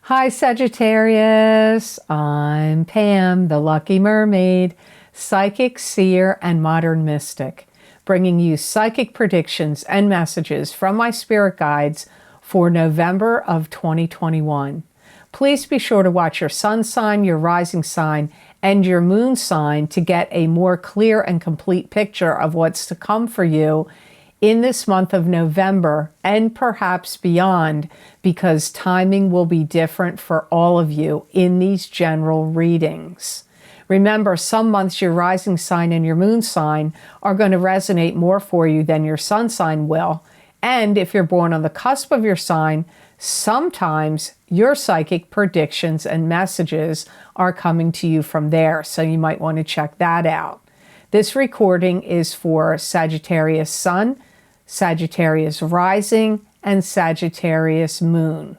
Hi Sagittarius, I'm Pam, the Lucky Mermaid, psychic, seer, and modern mystic, bringing you psychic predictions and messages from my spirit guides for November of 2021. Please be sure to watch your sun sign, your rising sign, and your moon sign to get a more clear and complete picture of what's to come for you in this month of November and perhaps beyond, because timing will be different for all of you in these general readings. Remember, some months your rising sign and your moon sign are going to resonate more for you than your sun sign will. And if you're born on the cusp of your sign, sometimes your psychic predictions and messages are coming to you from there. So you might want to check that out. This recording is for Sagittarius Sun, Sagittarius Rising, and Sagittarius Moon.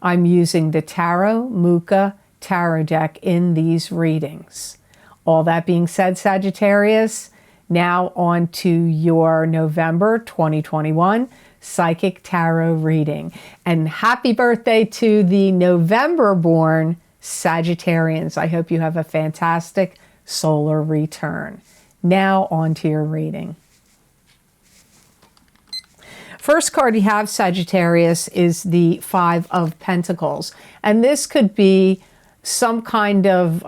I'm using the Tarot Mucha Tarot deck in these readings. All that being said, Sagittarius, now on to your November 2021 Psychic Tarot reading. And happy birthday to the November-born Sagittarians. I hope you have a fantastic solar return. Now on to your reading. First card you have, Sagittarius, is the Five of Pentacles. And this could be some kind of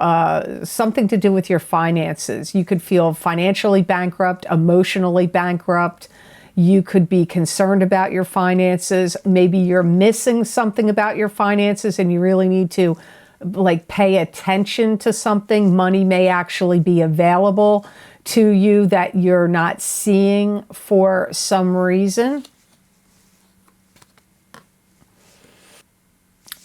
something to do with your finances. You could feel financially bankrupt, emotionally bankrupt. You could be concerned about your finances. Maybe you're missing something about your finances and you really need to pay attention to something. Money may actually be available to you that you're not seeing for some reason.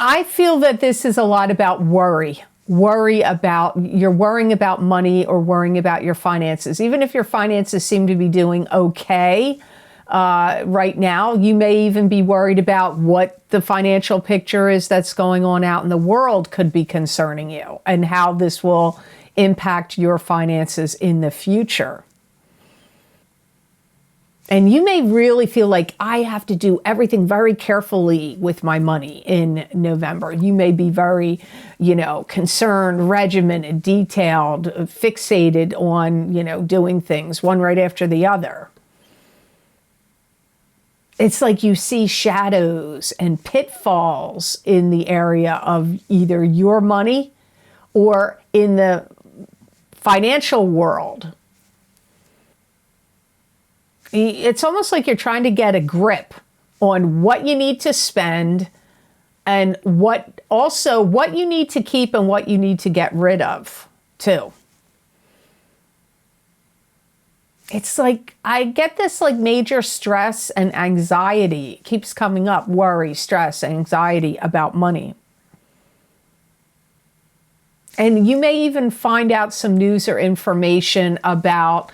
I feel that this is a lot about worry. You're worrying about money or worrying about your finances. Even if your finances seem to be doing okay right now, you may even be worried about what the financial picture is that's going on out in the world could be concerning you and how this will impact your finances in the future. And you may really feel like I have to do everything very carefully with my money in November. You may be very, concerned, regimented, detailed, fixated on, doing things one right after the other. It's like you see shadows and pitfalls in the area of either your money or in the financial world. It's almost like you're trying to get a grip on what you need to spend and what you need to keep and what you need to get rid of too. It's like I get this major stress and anxiety. It keeps coming up, worry, stress, anxiety about money. And you may even find out some news or information about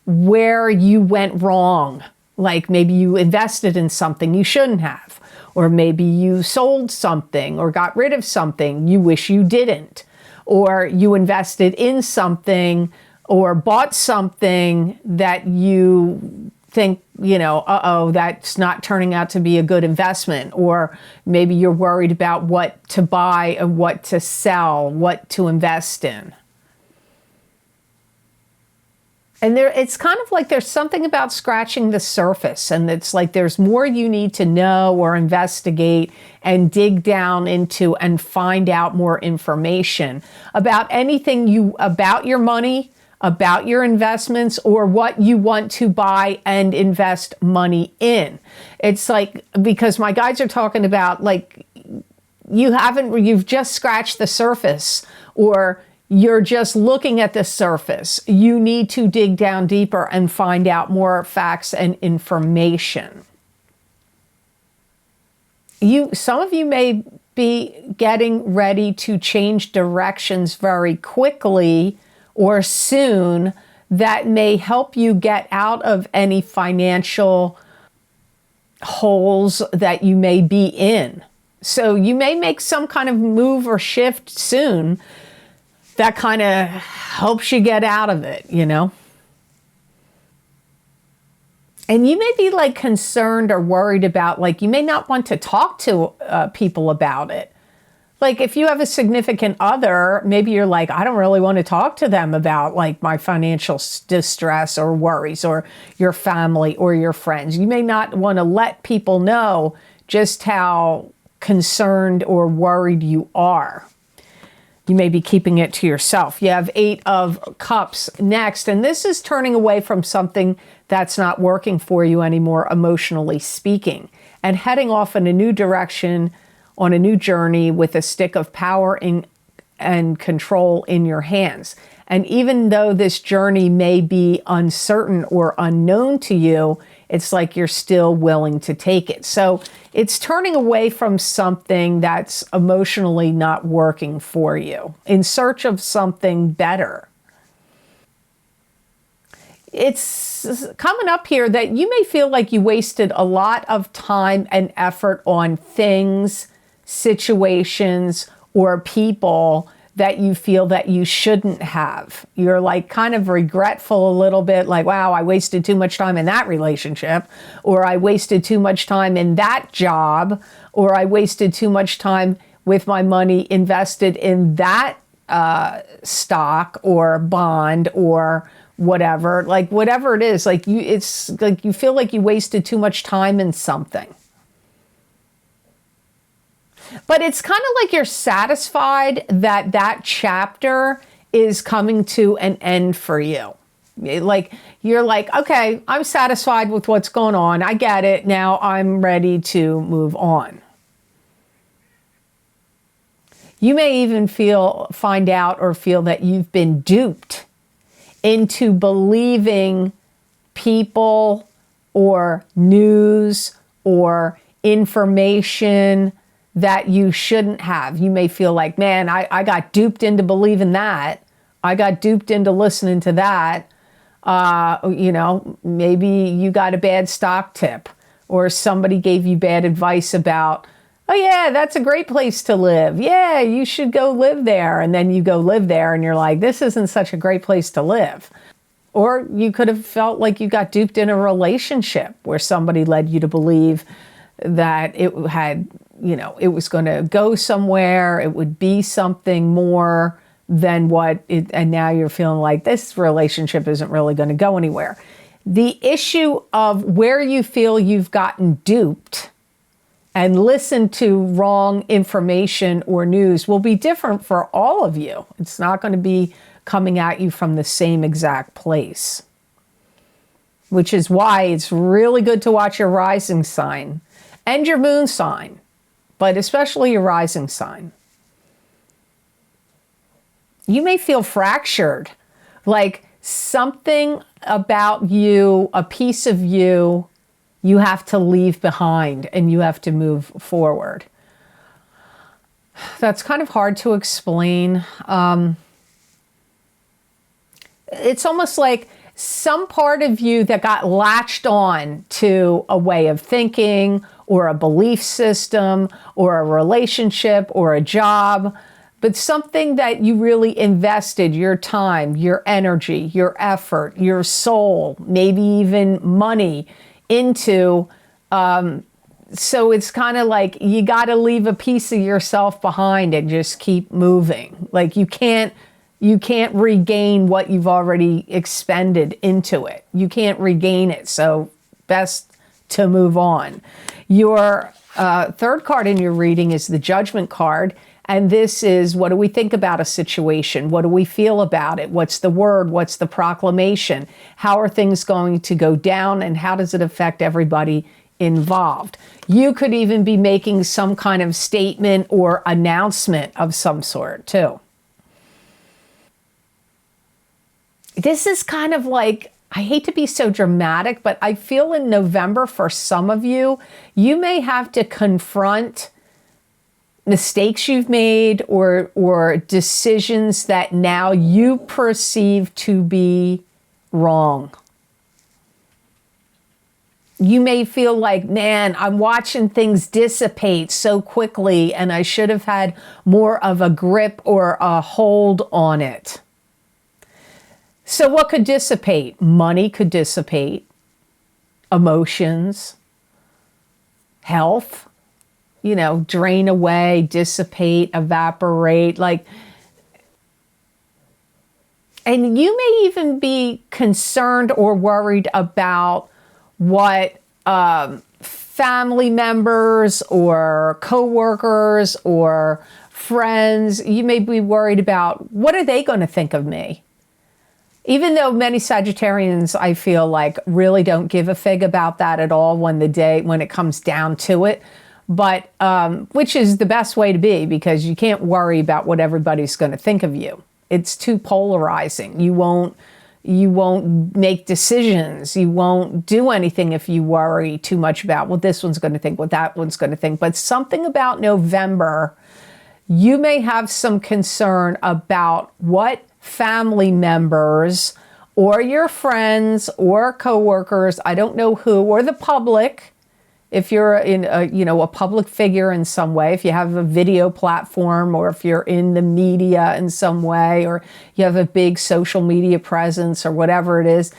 where you went wrong. Like maybe you invested in something you shouldn't have, or maybe you sold something or got rid of something you wish you didn't, or you invested in something or bought something that you think, that's not turning out to be a good investment, or maybe you're worried about what to buy and what to sell, what to invest in. And it's kind of like there's something about scratching the surface, and it's like there's more you need to know or investigate and dig down into and find out more information about anything about your money, about your investments, or what you want to buy and invest money in. It's like, because my guides are talking about you've just scratched the surface, or you're just looking at the surface. You need to dig down deeper and find out more facts and information. Some of you may be getting ready to change directions very quickly or soon that may help you get out of any financial holes that you may be in. So you may make some kind of move or shift soon that kind of helps you get out of it, And you may be like concerned or worried about, like, you may not want to talk to people about it. Like if you have a significant other, maybe you're like, I don't really want to talk to them about like my financial distress or worries, or your family or your friends. You may not want to let people know just how concerned or worried you are. You may be keeping it to yourself. You have 8 of Cups next, and this is turning away from something that's not working for you anymore, emotionally speaking, and heading off in a new direction, on a new journey with a stick of power and control in your hands. And even though this journey may be uncertain or unknown to you, it's like you're still willing to take it. So it's turning away from something that's emotionally not working for you in search of something better. It's coming up here that you may feel like you wasted a lot of time and effort on things, situations, or people that you feel that you shouldn't have. You're like kind of regretful a little bit, like, wow, I wasted too much time in that relationship, or I wasted too much time in that job, or I wasted too much time with my money invested in that stock or bond or whatever. Like whatever it is, like it's like you feel like you wasted too much time in something. But it's kind of like you're satisfied that that chapter is coming to an end for you. Like you're like, okay, I'm satisfied with what's going on. I get it. Now I'm ready to move on. You may even find out or feel that you've been duped into believing people or news or information that you shouldn't have. You may feel like, man, I got duped into believing that. I got duped into listening to that. You know, maybe you got a bad stock tip, or somebody gave you bad advice about, oh yeah, that's a great place to live. Yeah, you should go live there. And then you go live there and you're like, this isn't such a great place to live. Or you could have felt like you got duped in a relationship where somebody led you to believe that it had, you know, it was going to go somewhere, it would be something more than what it, and now you're feeling like this relationship isn't really going to go anywhere. The issue of where you feel you've gotten duped and listened to wrong information or news will be different for all of you. It's not going to be coming at you from the same exact place, which is why it's really good to watch your rising sign and your moon sign, but especially your rising sign. You may feel fractured, like something about you, a piece of you, you have to leave behind and you have to move forward. That's kind of hard to explain. It's almost like some part of you that got latched on to a way of thinking or a belief system or a relationship or a job, but something that you really invested your time, your energy, your effort, your soul, maybe even money into. So it's kind of like you got to leave a piece of yourself behind and just keep moving. Like you can't regain what you've already expended into it. You can't regain it. So best to move on. Your third card in your reading is the Judgment card. And this is, what do we think about a situation? What do we feel about it? What's the word? What's the proclamation? How are things going to go down? And how does it affect everybody involved? You could even be making some kind of statement or announcement of some sort too. This is kind of like, I hate to be so dramatic, but I feel in November for some of you, you may have to confront mistakes you've made or decisions that now you perceive to be wrong. You may feel like, man, I'm watching things dissipate so quickly and I should have had more of a grip or a hold on it. So what could dissipate? Money could dissipate. emotions, health, drain away, dissipate, evaporate, and you may even be concerned or worried about what family members or coworkers or friends, you may be worried about, what are they going to think of me? Even though many Sagittarians, I feel like, really don't give a fig about that at all when it comes down to it. But which is the best way to be, because you can't worry about what everybody's going to think of you. It's too polarizing. You won't make decisions. You won't do anything if you worry too much about what this one's going to think, what that one's going to think. But something about November, you may have some concern about what family members or your friends or coworkers, I don't know who, or the public, if you're in a public figure in some way, if you have a video platform, or if you're in the media in some way, or you have a big social media presence, or whatever it is,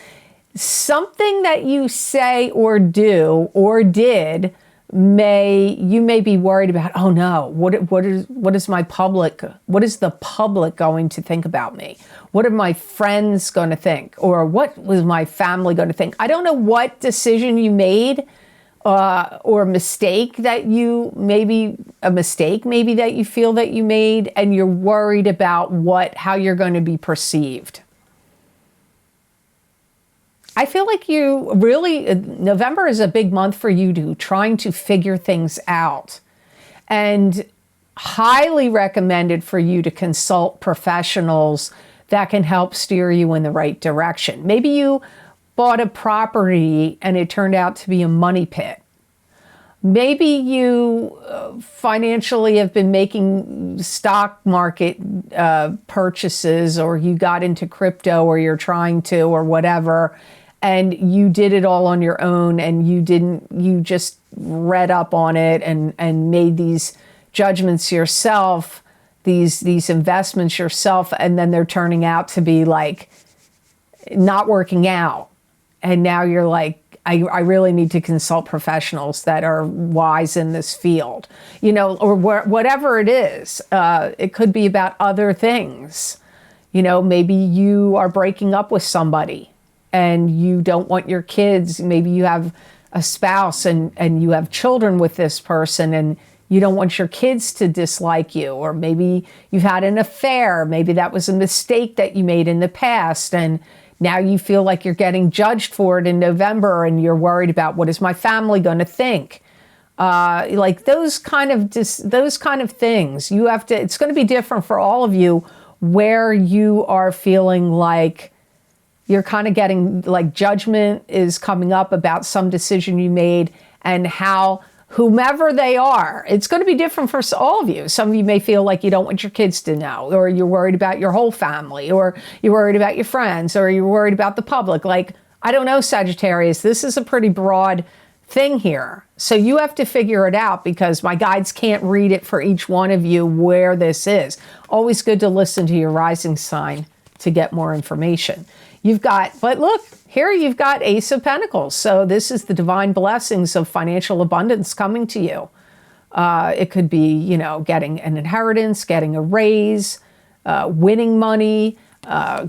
something that you say or do or did you may be worried about, oh no, what is the public going to think about me? What are my friends going to think? Or what was my family going to think? I don't know what decision you made, or mistake that you feel that you made, and you're worried about how you're going to be perceived. I feel like November is a big month for you trying to figure things out, and highly recommended for you to consult professionals that can help steer you in the right direction. Maybe you bought a property and it turned out to be a money pit. Maybe you financially have been making stock market purchases, or you got into crypto, or you're trying to, or whatever, and you did it all on your own, and you just read up on it and made these judgments yourself, these investments yourself, and then they're turning out to be not working out. And now you're like, I really need to consult professionals that are wise in this field, or whatever it is. It could be about other things. Maybe you are breaking up with somebody and you don't want your kids. Maybe you have a spouse and you have children with this person, and you don't want your kids to dislike you. Or maybe you've had an affair. Maybe that was a mistake that you made in the past, and now you feel like you're getting judged for it in November, and you're worried about, what is my family going to think? Those kind of things. It's going to be different for all of you, where you are feeling like you're kind of getting judgment is coming up about some decision you made, and how whomever they are, it's going to be different for all of you. Some of you may feel like you don't want your kids to know, or you're worried about your whole family, or you're worried about your friends, or you're worried about the public. I don't know, Sagittarius, this is a pretty broad thing here. So you have to figure it out, because my guides can't read it for each one of you where this is. Always good to listen to your rising sign to get more information. But look, here you've got Ace of Pentacles. So this is the divine blessings of financial abundance coming to you. It could be, getting an inheritance, getting a raise, winning money,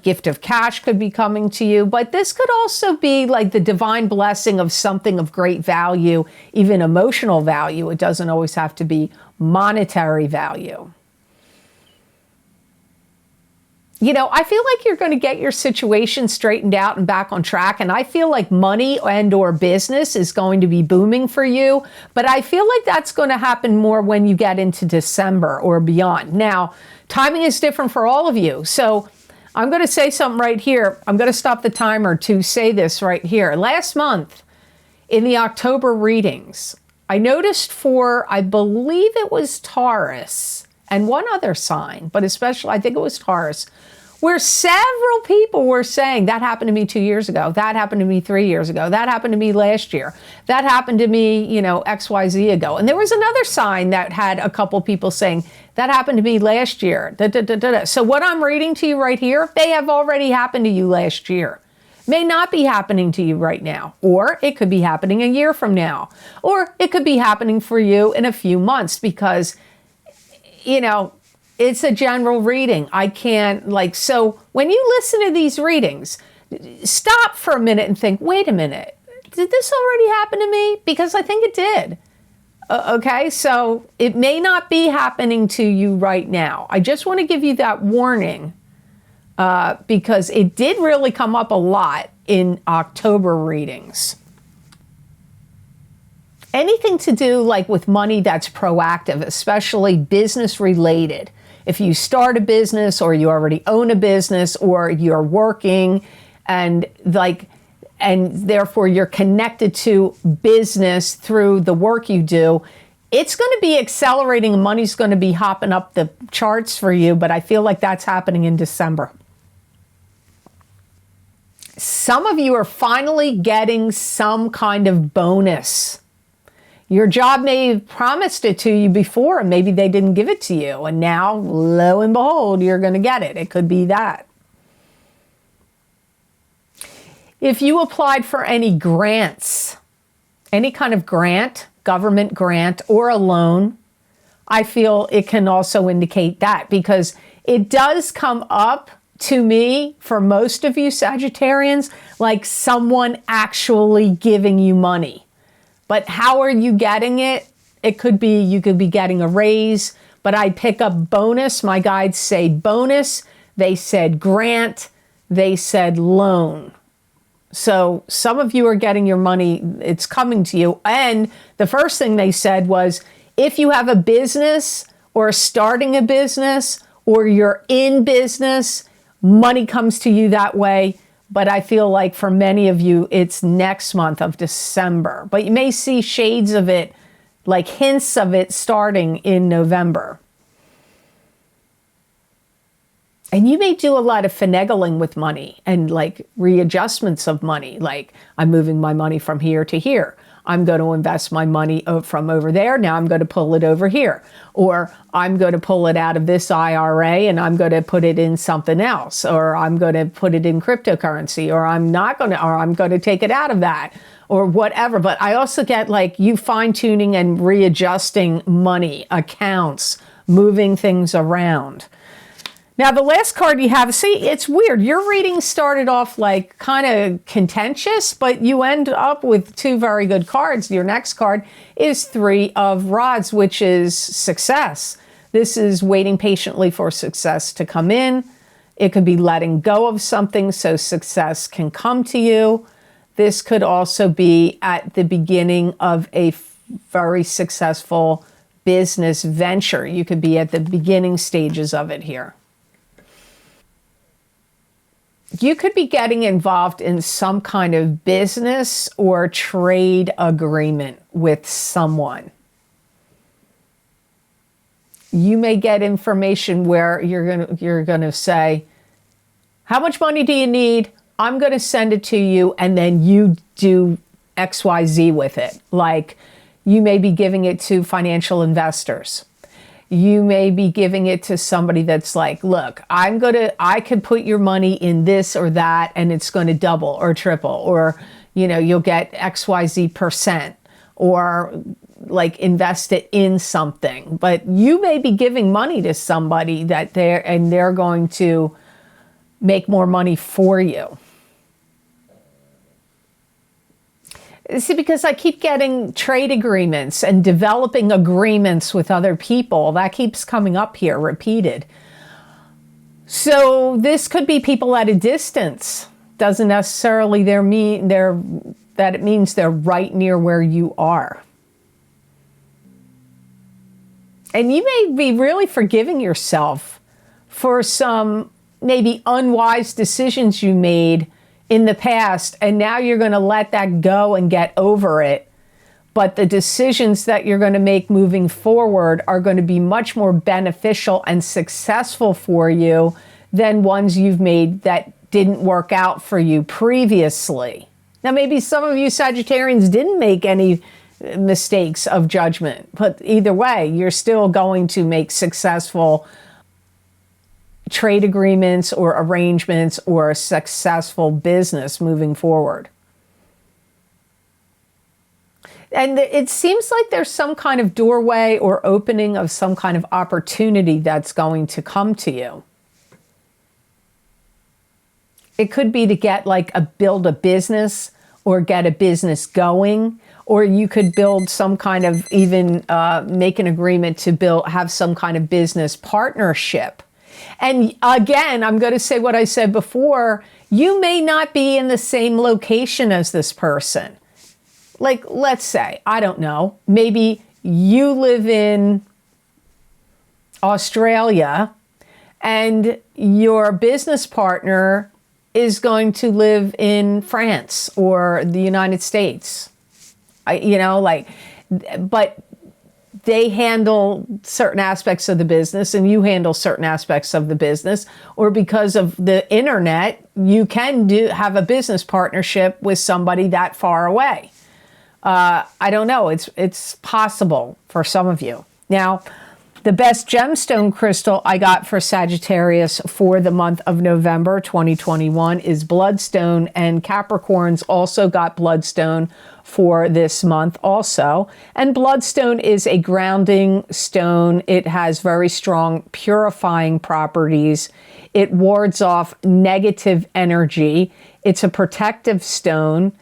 gift of cash could be coming to you. But this could also be the divine blessing of something of great value, even emotional value. It doesn't always have to be monetary value. I feel like you're going to get your situation straightened out and back on track. And I feel like money and or business is going to be booming for you. But I feel like that's going to happen more when you get into December or beyond. Now, timing is different for all of you. So I'm going to say something right here. I'm going to stop the timer to say this right here. Last month in the October readings, I noticed for, I believe it was Taurus and one other sign, but especially I think it was Taurus, where several people were saying, that happened to me 2 years ago, that happened to me 3 years ago, that happened to me last year, that happened to me, XYZ ago. And there was another sign that had a couple people saying, that happened to me last year. So what I'm reading to you right here, they have already happened to you last year. may not be happening to you right now, or it could be happening a year from now, or it could be happening for you in a few months because, you know, it's a general reading. I can't so when you listen to these readings, stop for a minute and think, wait a minute, did this already happen to me? Because I think it did. Okay, so it may not be happening to you right now. I just want to give you that warning because it did really come up a lot in October readings. Anything to do with money that's proactive, especially business related. If you start a business or you already own a business or you're working and therefore you're connected to business through the work you do, it's going to be accelerating and money's going to be hopping up the charts for you, but I feel like that's happening in December. Some of you are finally getting some kind of bonus. Your job may have promised it to you before and maybe they didn't give it to you, and now, lo and behold, you're going to get it. It could be that. If you applied for any grants, any kind of grant, government grant or a loan, I feel it can also indicate that because it does come up to me for most of you Sagittarians like someone actually giving you money. But how are you getting it? It could be, you could be getting a raise, but I pick up bonus. My guides say bonus. They said grant. They said loan. So some of you are getting your money, it's coming to you. And the first thing they said was, if you have a business or starting a business or you're in business, money comes to you that way. But I feel like for many of you, it's next month of December. But you may see shades of it, like hints of it starting in November. And you may do a lot of finagling with money and readjustments of money. Like, I'm moving my money from here to here. I'm going to invest my money from over there. Now I'm going to pull it over here. Or I'm going to pull it out of this IRA and I'm going to put it in something else. Or I'm going to put it in cryptocurrency. Or I'm going to take it out of that. Or whatever. But I also get you fine-tuning and readjusting money, accounts, moving things around. Now, the last card you have, see, it's weird. Your reading started off kind of contentious, but you end up with two very good cards. Your next card is 3 of Rods, which is success. This is waiting patiently for success to come in. It could be letting go of something so success can come to you. This could also be at the beginning of a very successful business venture. You could be at the beginning stages of it here. You could be getting involved in some kind of business or trade agreement with someone. You may get information where you're going to say, how much money do you need? I'm going to send it to you, and then you do XYZ with it. Like, you may be giving it to financial investors. You may be giving it to somebody that's like, look, I could put your money in this or that and it's going to double or triple, or, you'll get XYZ percent, or invest it in something. But you may be giving money to somebody that they're going to make more money for you. See, because I keep getting trade agreements and developing agreements with other people. That keeps coming up here, repeated. So this could be people at a distance. Doesn't necessarily that it means they're right near where you are. And you may be really forgiving yourself for some maybe unwise decisions you made in the past, and now you're going to let that go and get over it. But the decisions that you're going to make moving forward are going to be much more beneficial and successful for you than ones you've made that didn't work out for you previously. Now, maybe some of you Sagittarians didn't make any mistakes of judgment, but either way, you're still going to make successful trade agreements or arrangements or a successful business moving forward. And it seems like there's some kind of doorway or opening of some kind of opportunity that's going to come to you. It could be to get build a business or get a business going, or you could build some kind of even make an agreement to have some kind of business partnership. And again, I'm going to say what I said before, you may not be in the same location as this person. Like, let's say, I don't know, maybe you live in Australia and your business partner is going to live in France or the United States. But they handle certain aspects of the business and you handle certain aspects of the business, or because of the internet, you can have a business partnership with somebody that far away. I don't know. It's possible for some of you. Now, the best gemstone crystal I got for Sagittarius for the month of November 2021 is Bloodstone, and Capricorns also got Bloodstone for this month also. And Bloodstone is a grounding stone. It has very strong purifying properties. It wards off negative energy. It's a protective stone.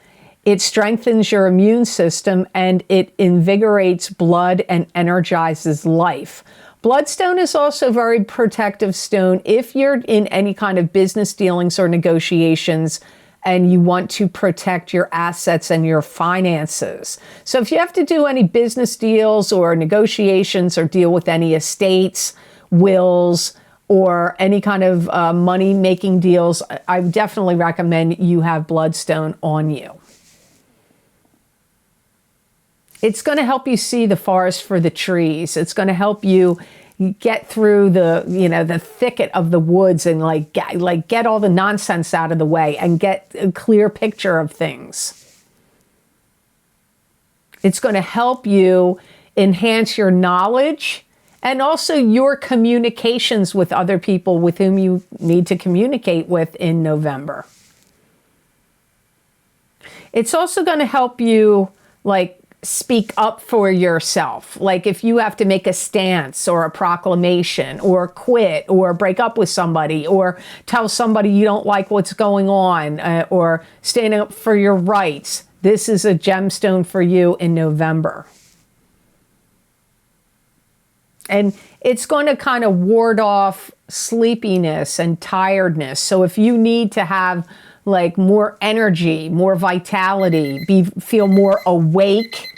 It strengthens your immune system and it invigorates blood and energizes life. Bloodstone is also a very protective stone if you're in any kind of business dealings or negotiations and you want to protect your assets and your finances. So if you have to do any business deals or negotiations or deal with any estates, wills, or any kind of money-making deals, I definitely recommend you have Bloodstone on you. It's going to help you see the forest for the trees. It's going to help you get through the thicket of the woods and get all the nonsense out of the way and get a clear picture of things. It's going to help you enhance your knowledge and also your communications with other people with whom you need to communicate with in November. It's also going to help you speak up for yourself. Like if you have to make a stance or a proclamation or quit or break up with somebody or tell somebody you don't like what's going on or standing up for your rights, this is a gemstone for you in November. And it's going to kind of ward off sleepiness and tiredness. So if you need to have more energy, more vitality, feel more awake,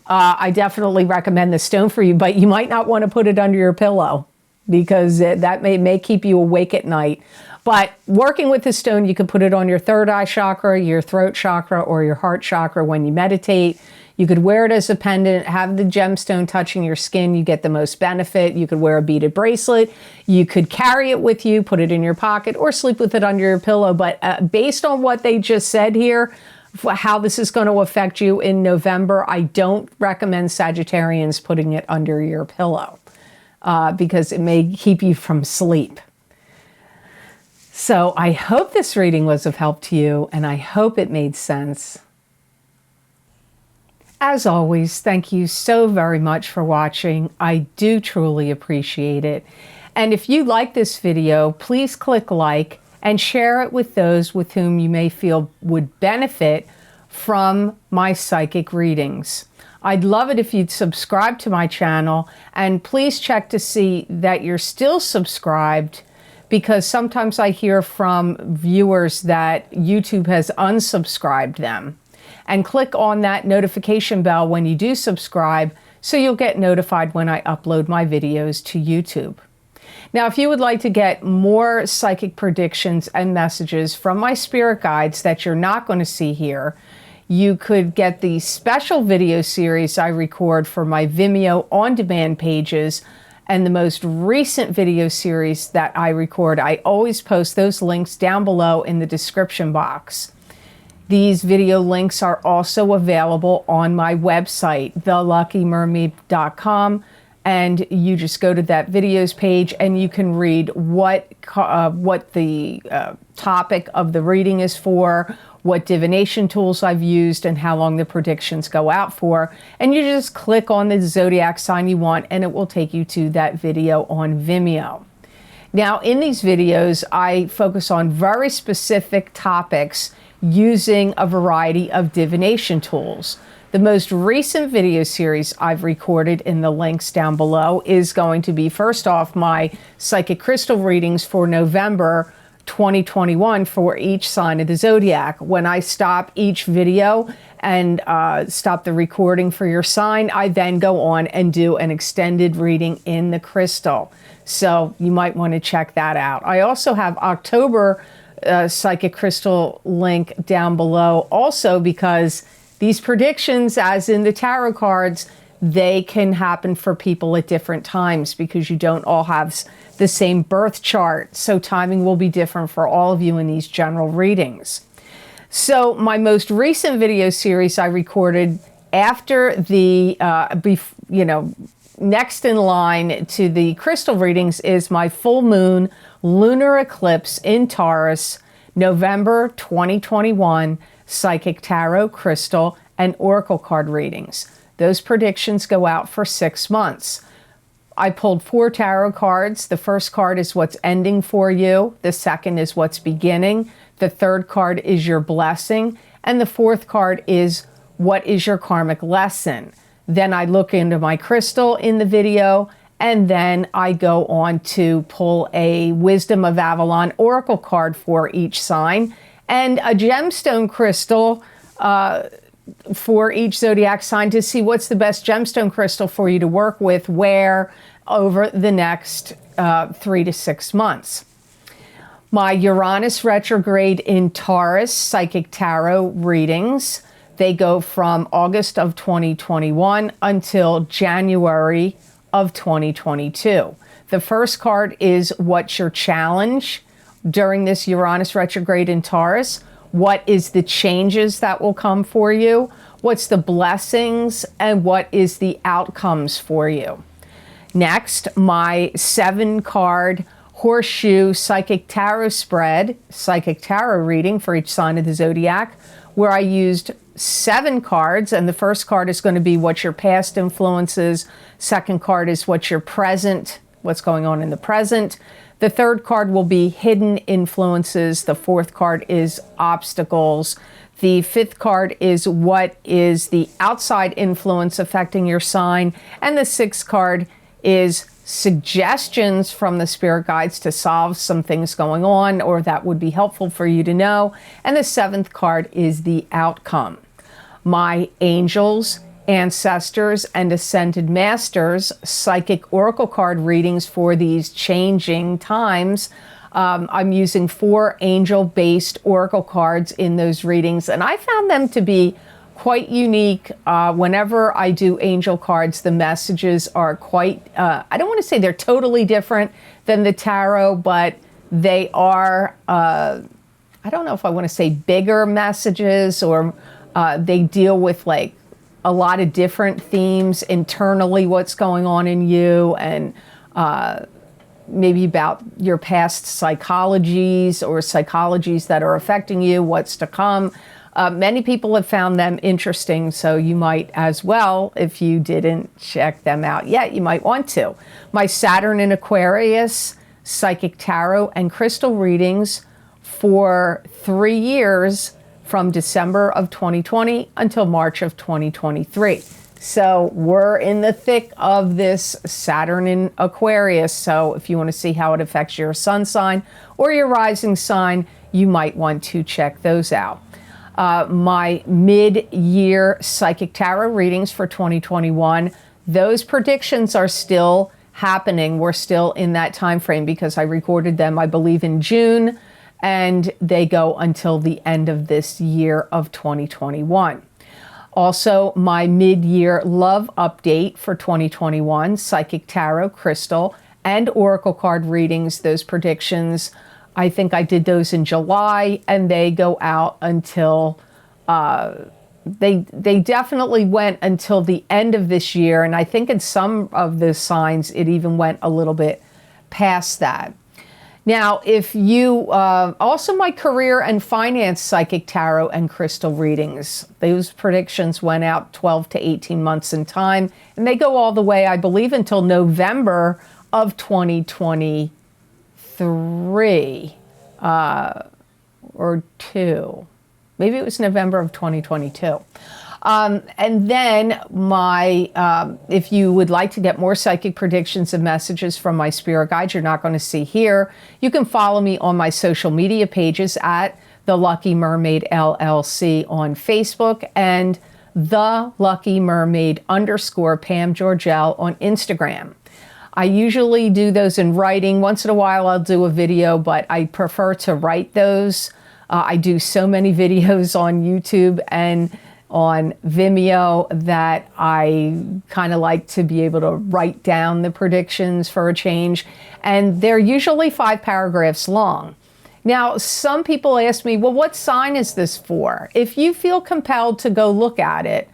I definitely recommend this stone for you, but you might not want to put it under your pillow because that may keep you awake at night. But working with this stone, you can put it on your third eye chakra, your throat chakra, or your heart chakra when you meditate. You could wear it as a pendant, have the gemstone touching your skin, you get the most benefit. You could wear a beaded bracelet. You could carry it with you, put it in your pocket, or sleep with it under your pillow. But based on what they just said here, how this is going to affect you in November, I don't recommend Sagittarians putting it under your pillow because it may keep you from sleep. So I hope this reading was of help to you, and I hope it made sense. As always, thank you so very much for watching. I do truly appreciate it. And if you like this video, please click like and share it with those with whom you may feel would benefit from my psychic readings. I'd love it if you'd subscribe to my channel, and please check to see that you're still subscribed, because sometimes I hear from viewers that YouTube has unsubscribed them. And click on that notification bell when you do subscribe so you'll get notified when I upload my videos to YouTube. Now, if you would like to get more psychic predictions and messages from my spirit guides that you're not going to see here, you could get the special video series I record for my Vimeo on-demand pages and the most recent video series that I record. I always post those links down below in the description box. These video links are also available on my website, theluckymermaid.com, and you just go to that videos page and you can read what the topic of the reading is for, what divination tools I've used, and how long the predictions go out for. And you just click on the zodiac sign you want and it will take you to that video on Vimeo. Now, in these videos, I focus on very specific topics using a variety of divination tools. The most recent video series I've recorded, in the links down below, is going to be, first off, my psychic crystal readings for November 2021 for each sign of the zodiac. When I stop each video and stop the recording for your sign, I then go on and do an extended reading in the crystal. So you might want to check that out. I also have October psychic crystal link down below also, because these predictions, as in the tarot cards, they can happen for people at different times because you don't all have the same birth chart. So timing will be different for all of you in these general readings. So my most recent video series I recorded after the, next in line to the crystal readings is my full moon lunar eclipse in Taurus, November 2021, psychic tarot, crystal, and oracle card readings. Those predictions go out for 6 months. I pulled 4 tarot cards. The first card is what's ending for you. The second is what's beginning. The third card is your blessing. And the fourth card is what is your karmic lesson. Then I look into my crystal in the video, and then I go on to pull a Wisdom of Avalon oracle card for each sign and a gemstone crystal for each zodiac sign to see what's the best gemstone crystal for you to work with where over the next 3 to 6 months. My Uranus retrograde in Taurus psychic tarot readings, they go from August of 2021 until January of 2022. The first card is what's your challenge during this Uranus retrograde in Taurus? What is the changes that will come for you? What's the blessings and what is the outcomes for you? Next, my 7-card Horseshoe psychic tarot spread, psychic tarot reading for each sign of the zodiac, where I used 7 cards, and the first card is going to be what's your past influences. Second card is what's your present, what's going on in the present. The third card will be hidden influences. The fourth card is obstacles. The fifth card is what is the outside influence affecting your sign. And the sixth card is suggestions from the spirit guides to solve some things going on or that would be helpful for you to know. And the 7th card is the outcome. My angels, ancestors, and ascended masters psychic oracle card readings for these changing times. I'm using 4 angel-based oracle cards in those readings, and I found them to be quite unique. Whenever I do angel cards, the messages are quite, I don't want to say they're totally different than the tarot, but they are, I don't know if I want to say bigger messages, or they deal with like a lot of different themes internally, what's going on in you, and maybe about your past psychologies or psychologies that are affecting you, what's to come. Many people have found them interesting, so you might as well, if you didn't check them out yet, you might want to. My Saturn in Aquarius psychic tarot and crystal readings for 3 years from December of 2020 until March of 2023. So we're in the thick of this Saturn in Aquarius. So if you want to see how it affects your sun sign or your rising sign, you might want to check those out. My mid-year psychic tarot readings for 2021, those predictions are still happening. We're still in that time frame because I recorded them, I believe, in June, and they go until the end of this year of 2021. Also, my mid-year love update for 2021, psychic tarot, crystal, and oracle card readings, those predictions, I think I did those in July, and they go out until they definitely went until the end of this year, and I think in some of the signs it even went a little bit past that. Now, if you, also my career and finance psychic tarot and crystal readings, those predictions went out 12 to 18 months in time, and they go all the way, I believe, until November of 2023, or 2. Maybe it was November of 2022. And then if you would like to get more psychic predictions and messages from my spirit guides you're not going to see here, you can follow me on my social media pages at The Lucky Mermaid LLC on Facebook and The Lucky Mermaid _ Pam Georgel on Instagram. I usually do those in writing. Once in a while I'll do a video, but I prefer to write those. I do so many videos on YouTube and on Vimeo that I kind of like to be able to write down the predictions for a change. And they're usually 5 paragraphs long. Now, some people ask me, well, what sign is this for? If you feel compelled to go look at it,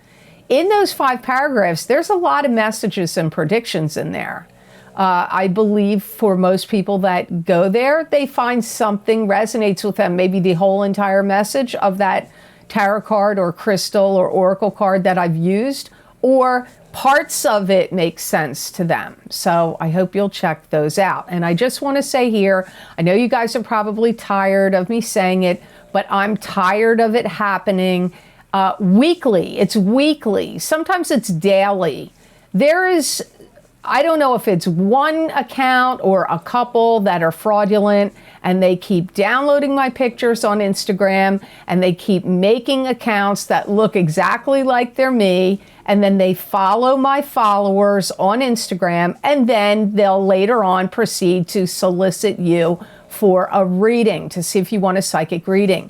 in those 5 paragraphs, there's a lot of messages and predictions in there. I believe for most people that go there, they find something resonates with them, maybe the whole entire message of that tarot card or crystal or oracle card that I've used, or parts of it make sense to them. So I hope you'll check those out. And I just want to say here, I know you guys are probably tired of me saying it, but I'm tired of it happening weekly. It's weekly. Sometimes it's daily. There is, I don't know if it's one account or a couple that are fraudulent, and they keep downloading my pictures on Instagram, and they keep making accounts that look exactly like they're me, and then they follow my followers on Instagram, and then they'll later on proceed to solicit you for a reading to see if you want a psychic reading.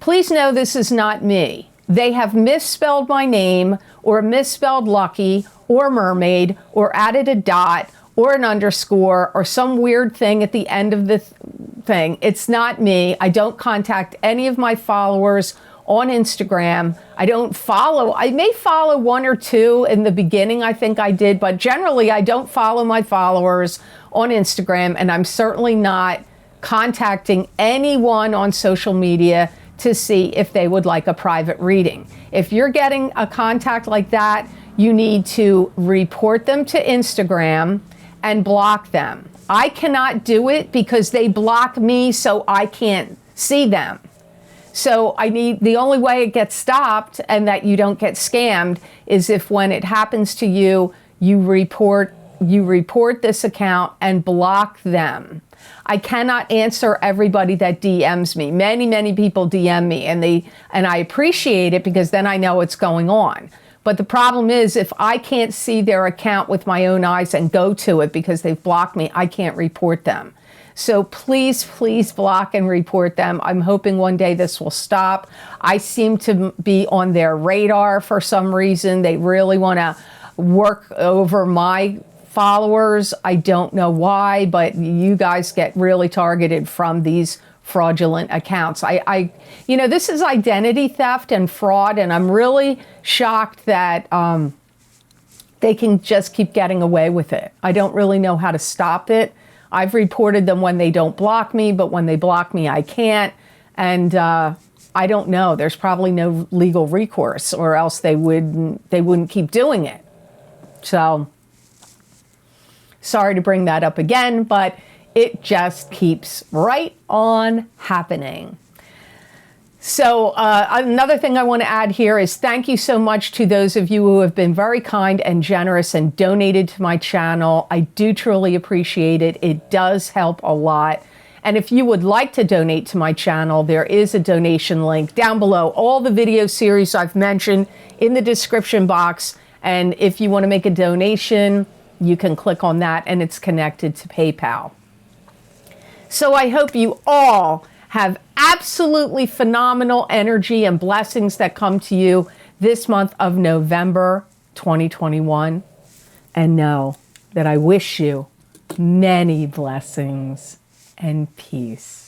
Please know this is not me. They have misspelled my name or misspelled Lucky or Mermaid or added a dot or an underscore or some weird thing at the end of the thing. It's not me. I don't contact any of my followers on Instagram. I don't follow. I may follow 1 or 2 in the beginning, I think I did, but generally I don't follow my followers on Instagram, and I'm certainly not contacting anyone on social media to see if they would like a private reading. If you're getting a contact like that, you need to report them to Instagram and block them. I cannot do it because they block me, so I can't see them. So the only way it gets stopped and that you don't get scammed is if when it happens to you, you report this account and block them. I cannot answer everybody that DMs me. Many, many people DM me, and I appreciate it because then I know what's going on. But the problem is, if I can't see their account with my own eyes and go to it because they've blocked me, I can't report them. So please, please block and report them. I'm hoping one day this will stop. I seem to be on their radar for some reason. They really want to work over my followers. I don't know why, but you guys get really targeted from these fraudulent accounts. This is identity theft and fraud, and I'm really shocked that they can just keep getting away with it. I don't really know how to stop it. I've reported them when they don't block me, but when they block me, I can't. And I don't know. There's probably no legal recourse, or else they wouldn't keep doing it. So sorry to bring that up again, but it just keeps right on happening. So another thing I want to add here is thank you so much to those of you who have been very kind and generous and donated to my channel. I do truly appreciate it. It does help a lot. And if you would like to donate to my channel, there is a donation link down below. All the video series I've mentioned in the description box. And if you want to make a donation, you can click on that, and it's connected to PayPal. So I hope you all have absolutely phenomenal energy and blessings that come to you this month of November 2021. And know that I wish you many blessings and peace.